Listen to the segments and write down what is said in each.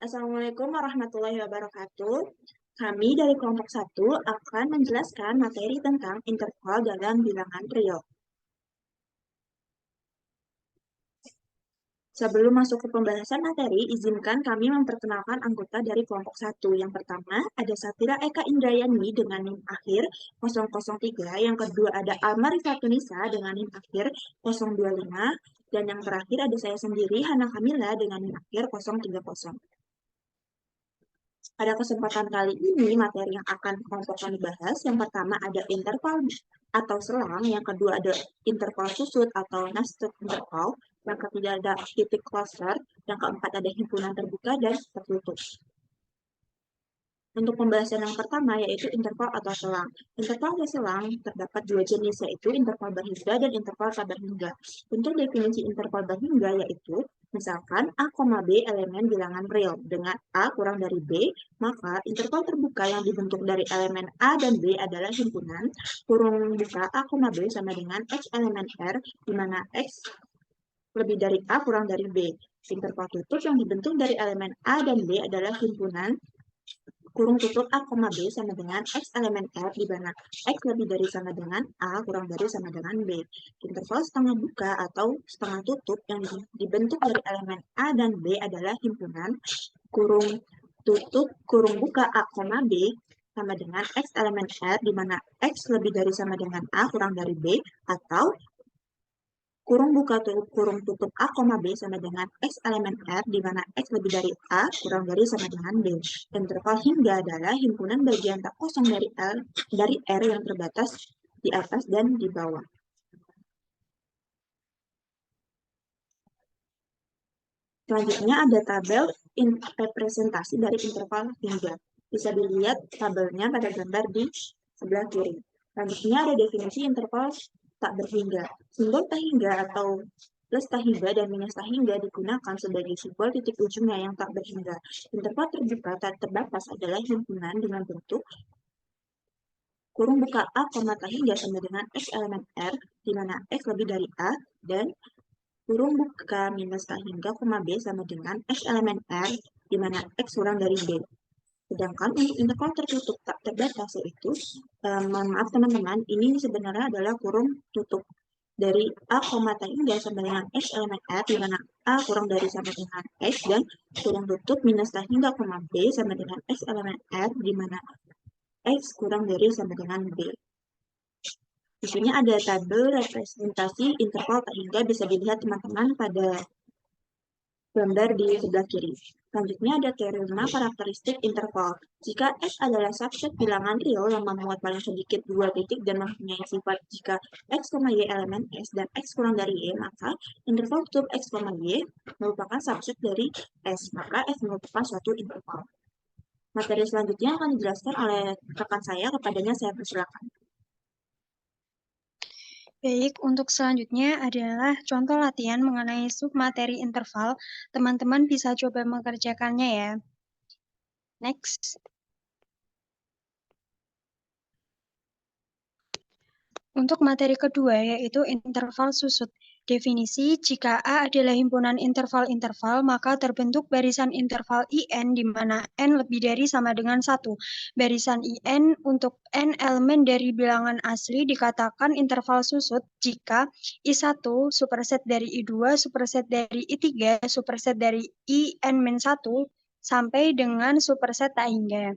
Assalamualaikum warahmatullahi wabarakatuh. Kami dari kelompok 1 akan menjelaskan materi tentang interval dalam bilangan real. Sebelum masuk ke pembahasan materi, izinkan kami memperkenalkan anggota dari kelompok 1. Yang pertama, ada Safira Eka Indrayani dengan NIM akhir 003. Yang kedua, ada Alma Rifatunisa dengan NIM akhir 025. Dan yang terakhir, ada saya sendiri, Hana Kamila dengan NIM akhir 030. Pada kesempatan kali ini, materi yang akan kelompok kami bahas, yang pertama ada interval atau selang, yang kedua ada interval susut atau nested interval, yang ketiga ada titik cluster, yang keempat ada himpunan terbuka dan tertutup. Untuk pembahasan yang pertama yaitu interval atau selang. Interval atau selang terdapat dua jenis yaitu interval berhingga dan interval tak berhingga. Untuk definisi interval berhingga yaitu misalkan A, B elemen bilangan real dengan A kurang dari B, maka interval terbuka yang dibentuk dari elemen A dan B adalah himpunan kurung buka A, B sama dengan X elemen R di mana X lebih dari A kurang dari B. Interval tutup yang dibentuk dari elemen A dan B adalah himpunan kurung tutup A, B sama dengan X elemen R di mana X lebih dari sama dengan A kurang dari sama dengan B. Interval setengah buka atau setengah tutup yang dibentuk dari elemen A dan B adalah himpunan kurung tutup kurung buka A, B sama dengan X elemen R di mana X lebih dari sama dengan A kurang dari B atau kurung buka kurung tutup A, B sama dengan X elemen R di mana X lebih dari A kurang dari sama dengan B. Interval hingga adalah himpunan bagian tak kosong dari R yang terbatas di atas dan di bawah. Selanjutnya ada tabel representasi dari interval hingga. Bisa dilihat tabelnya pada gambar di sebelah kiri. Selanjutnya ada definisi interval tak berhingga. Simbol tak hingga atau plus tak hingga dan minus tak hingga digunakan sebagai simbol titik ujungnya yang tak berhingga. Interval terbuka tak terbatas adalah himpunan dengan bentuk kurung buka A, tak hingga sama dengan X elemen R, di mana X lebih dari A, dan kurung buka minus tak hingga, B sama dengan X elemen R, di mana X kurang dari B. Sedangkan untuk interval tertutup tak terbatas yaitu, maaf teman-teman, ini sebenarnya adalah kurung tutup dari A, tak hingga sama dengan X elemen R, di mana A kurang dari sama dengan X, dan kurung tutup minus tak hingga, B sama dengan X elemen R, di mana X kurang dari sama dengan B. Di sini ada tabel representasi interval tak hingga, bisa dilihat teman-teman pada gambar di sebelah kiri. Selanjutnya ada teorema karakteristik interval. Jika X adalah subset bilangan real yang memuat paling sedikit dua titik dan mempunyai sifat jika X, Y elemen S dan X kurang dari Y, maka interval tutup X, Y merupakan subset dari S, maka S merupakan suatu interval. Materi selanjutnya akan dijelaskan oleh rekan saya, kepadanya saya persilakan. Baik, untuk selanjutnya adalah contoh latihan mengenai submateri interval. Teman-teman bisa coba mengerjakannya ya. Next. Untuk materi kedua yaitu interval susut. Definisi, jika A adalah himpunan interval-interval, maka terbentuk barisan interval IN di mana N lebih dari sama dengan 1. Barisan IN untuk N elemen dari bilangan asli dikatakan interval susut jika I1 superset dari I2, superset dari I3, superset dari IN-1 sampai dengan superset tak hingga.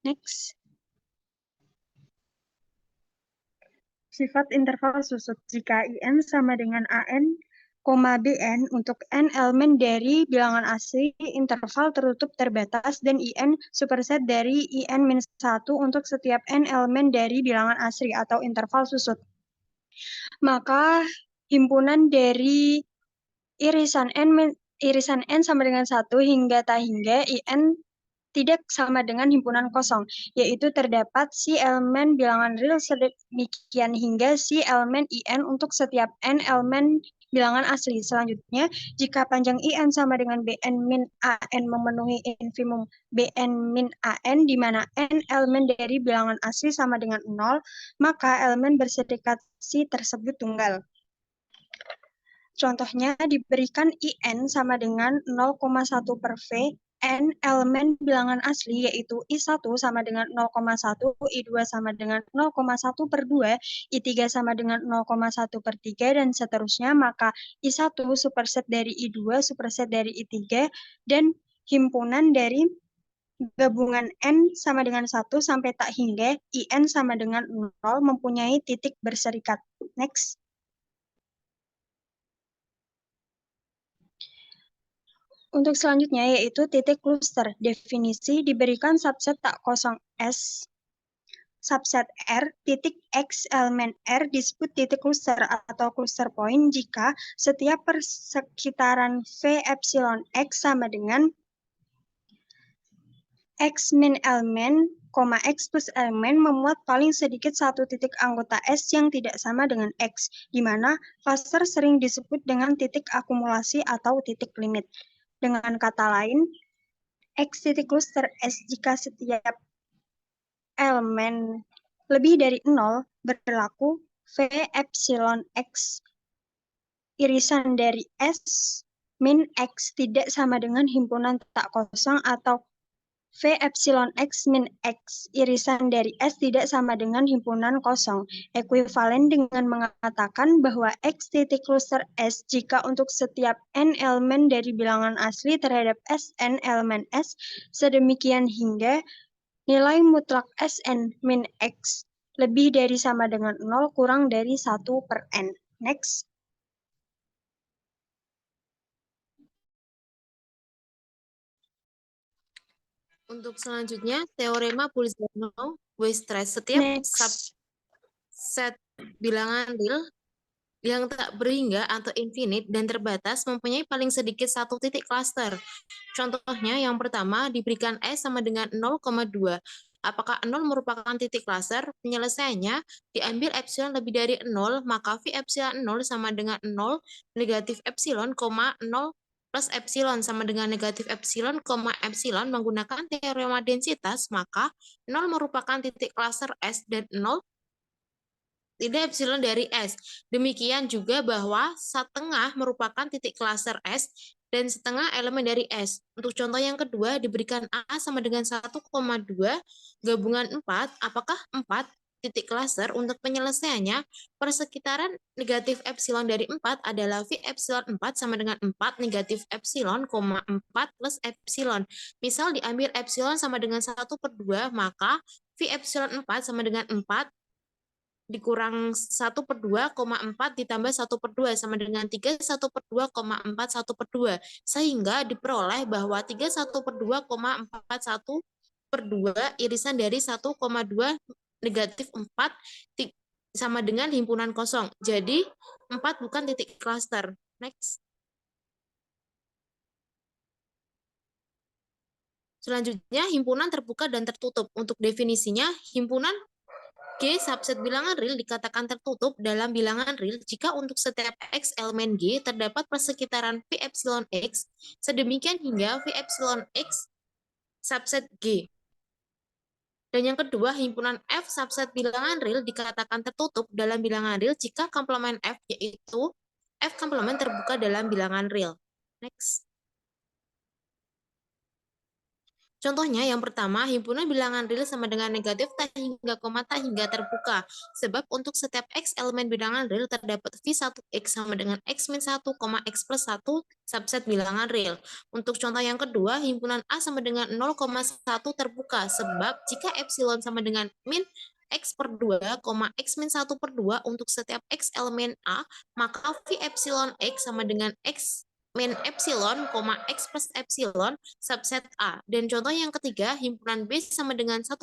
Next. Sifat interval susut jika IN sama dengan AN, BN untuk N elemen dari bilangan asli interval tertutup terbatas dan IN superset dari IN-1 untuk setiap N elemen dari bilangan asli atau interval susut. Maka himpunan dari irisan N sama dengan 1 hingga tak hingga IN tidak sama dengan himpunan kosong, yaitu terdapat si elemen bilangan real sedemikian hingga si elemen IN untuk setiap N elemen bilangan asli. Selanjutnya, jika panjang IN sama dengan BN min AN memenuhi infimum BN min AN, di mana N elemen dari bilangan asli sama dengan 0, maka elemen bersedekasi tersebut tunggal. Contohnya diberikan IN sama dengan 0,1 per V, N elemen bilangan asli yaitu I1 sama dengan 0,1, I2 sama dengan 0,1 per 2, I3 sama dengan 0,1 per 3, dan seterusnya, maka I1 superset dari I2, superset dari I3, dan himpunan dari gabungan N sama dengan 1 sampai tak hingga IN sama dengan 0 mempunyai titik berserikat. Next. Untuk selanjutnya yaitu titik cluster. Definisi diberikan subset tak kosong S, subset R, titik X elemen R disebut titik cluster atau cluster point jika setiap persekitaran V epsilon X sama dengan X min elemen, X plus elemen memuat paling sedikit satu titik anggota S yang tidak sama dengan X, di mana cluster sering disebut dengan titik akumulasi atau titik limit. Dengan kata lain, X titik cluster S jika setiap elemen lebih dari 0 berlaku V epsilon X irisan dari S min X tidak sama dengan himpunan tak kosong atau V epsilon X min X irisan dari S tidak sama dengan himpunan kosong. Ekuivalen dengan mengatakan bahwa X titik cluster S jika untuk setiap N elemen dari bilangan asli terhadap Sn elemen S, sedemikian hingga nilai mutlak Sn min X lebih dari sama dengan 0 kurang dari 1 per N. Next. Untuk selanjutnya, teorema Bolzano-Weierstrass. Setiap subset bilangan real yang tak berhingga atau infinite dan terbatas mempunyai paling sedikit satu titik cluster. Contohnya yang pertama diberikan S sama dengan 0,2. Apakah 0 merupakan titik cluster? Penyelesaiannya diambil epsilon lebih dari 0, maka V epsilon 0 sama dengan 0 negatif epsilon, 0 plus epsilon sama dengan negatif epsilon, epsilon menggunakan teorema densitas, maka 0 merupakan titik cluster S dan 0 tidak epsilon dari S. Demikian juga bahwa setengah merupakan titik cluster S dan setengah elemen dari S. Untuk contoh yang kedua diberikan A sama dengan 1,2 gabungan 4. Apakah 4 titik cluster? Untuk penyelesaiannya, persekitaran negatif epsilon dari 4 adalah V epsilon 4 sama dengan 4 negatif epsilon, 4 plus epsilon. Misal diambil epsilon sama dengan 1 per 2, maka V epsilon 4 sama dengan 4 dikurang 1 per 2, 4 ditambah 1 per 2 sama dengan 3, 1 per 2, 4, 1 per 2. Sehingga diperoleh bahwa 3, 1 per 2, 4, 1 per 2 irisan dari 1,2 negatif 4 sama dengan himpunan kosong. Jadi 4 bukan titik cluster. Next. Selanjutnya, himpunan terbuka dan tertutup. Untuk definisinya, himpunan G subset bilangan real dikatakan tertutup dalam bilangan real jika untuk setiap X elemen G terdapat persekitaran V epsilon X, sedemikian hingga V epsilon X subset G. Dan yang kedua, himpunan F subset bilangan real dikatakan tertutup dalam bilangan real jika komplement F yaitu F komplement terbuka dalam bilangan real. Next. Contohnya yang pertama, himpunan bilangan real sama dengan negatif tak hingga koma tak hingga terbuka. Sebab untuk setiap X elemen bilangan real terdapat V1X sama dengan X min 1, X plus 1 subset bilangan real. Untuk contoh yang kedua, himpunan A sama dengan 0,1 terbuka. Sebab jika epsilon sama dengan min X per 2, X min 1 per 2 untuk setiap X elemen A, maka V epsilon X sama dengan X min epsilon, X plus epsilon subset A. Dan contoh yang ketiga, himpunan B sama dengan 1,2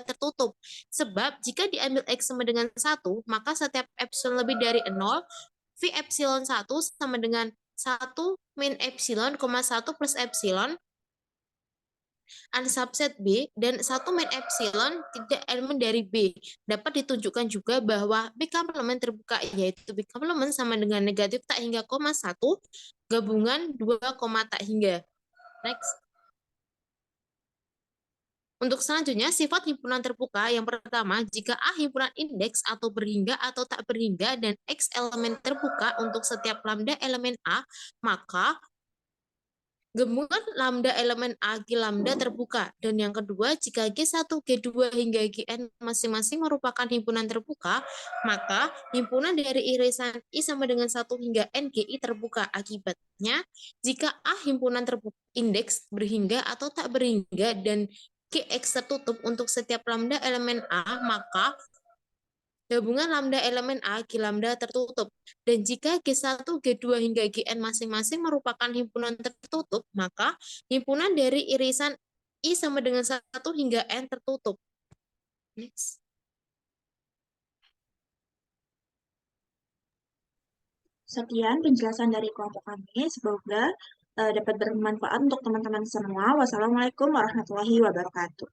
tertutup. Sebab jika diambil X sama dengan 1, maka setiap epsilon lebih dari 0, V epsilon 1 sama dengan 1 min epsilon, 1 plus epsilon subset B dan 1 min epsilon tidak elemen dari B. Dapat ditunjukkan juga bahwa B komplement terbuka yaitu B komplement sama dengan negatif tak hingga 1 gabungan 2, tak hingga. Next. Untuk selanjutnya, sifat himpunan terbuka yang pertama, jika A himpunan indeks atau berhingga atau tak berhingga dan X elemen terbuka untuk setiap lambda elemen A, maka gabungan lambda elemen A G lambda terbuka. Dan yang kedua, jika G1, G2 hingga Gn masing-masing merupakan himpunan terbuka, maka himpunan dari irisan I sama dengan 1 hingga NGI terbuka. Akibatnya, jika A himpunan terbuka indeks berhingga atau tak berhingga dan Gx tertutup untuk setiap lambda elemen A, maka gabungan lambda elemen A, G lambda tertutup. Dan jika G1, G2 hingga Gn masing-masing merupakan himpunan tertutup, maka himpunan dari irisan I sama dengan 1 hingga N tertutup. Next. Sekian penjelasan dari kelompok kami. Semoga dapat bermanfaat untuk teman-teman semua. Wassalamualaikum warahmatullahi wabarakatuh.